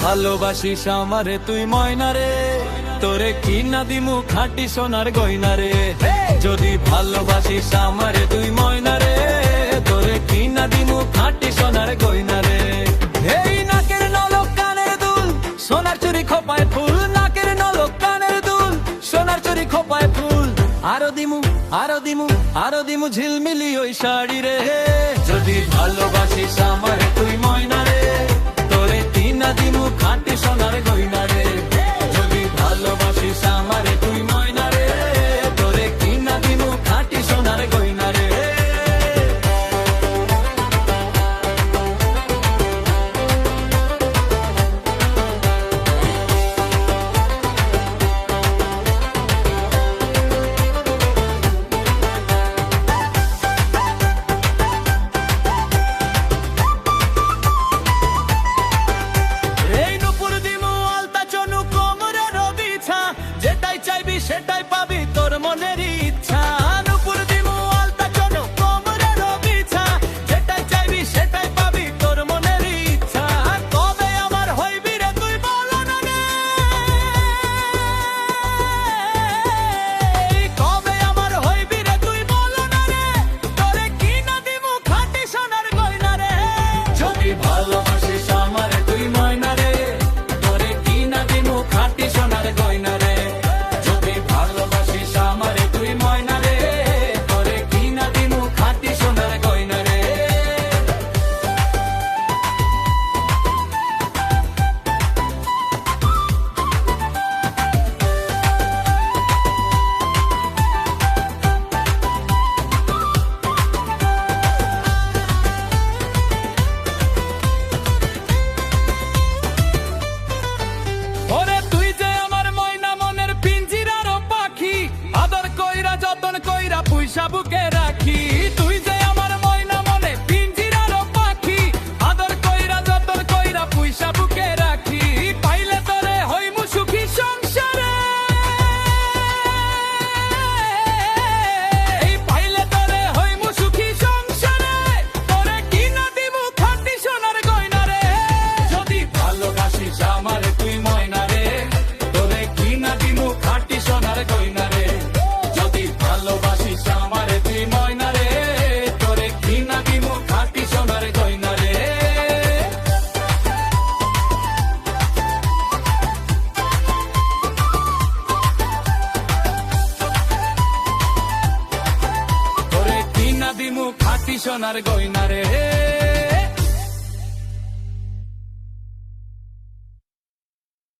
ভালোবাসিস আমারে তুই ময়না রে, তোরে কি না দিমু খাঁটি সোনার গয়না রে। যদি ভালোবাসিস আমারে তুই ময়না রে, তোরে কি না দিমু খাঁটি সোনার গয়না রে। এই নাকের নলক কানের দুল, সোনার চুরি খোপায় ফুল, নাকের নলক কানের দুল, সোনার চুরি খোপায় ফুল। আরো দিমু আরো দিমু আরো দিমু ঝিলমিলি ওই শাড়ি রে। যদি ভালোবাসিস আমারে তুই ময়না রে, তোরে কি না দিমু খাঁটি সোনার গয়না রে। যদি ভালোবাসিস আমারে তুই ময়না রে, তোরে কি না দিমু খাঁটি সোনার গয়না রে। যেটাই চাইবি সেটাই পাবি তোর মনের ইচ্ছা। নুপুর দিমু আলতা চনো কোমরের বিছা, যেটাই চাইবি সেটাই পাবি তোর মনের ইচ্ছা। কবে আমার হইবি রে তুই বল না রে, কবে আমার হইবি রে তুই বল না রে, তোরে কি না দিমু খাঁটি সোনার গয়না রে। যদি ভালোবাসিস আমারে তুই ময়না রে, তোরে কি না দিমু খাঁটি সোনার গয়না রে। পুইসা বুকে রাখি তুই যে আমার ময়না মনে পিঞ্জিরার পাখি, আদর কইরা যতন কইরা পুইসা বুকে রাখি। পাইলে তোরে হইমু সুখী সংসারে, পাইলে তোরে হইমু সুখী সংসারে, তোরে কি না দিমু খাঁটি সোনার গয়না রে। যদি ভালোবাসিস আমারে তুই ময়না রে, তোরে কি না দিমু খাঁটি সোনার গয়না রে। যদি ভালোবাসিস আমারে তুই ময়না রে, তোরে কি না দিমু খাঁটি সোনার গয়না রে। তোরে কি না দিমু খাঁটি সোনার গয়না রে।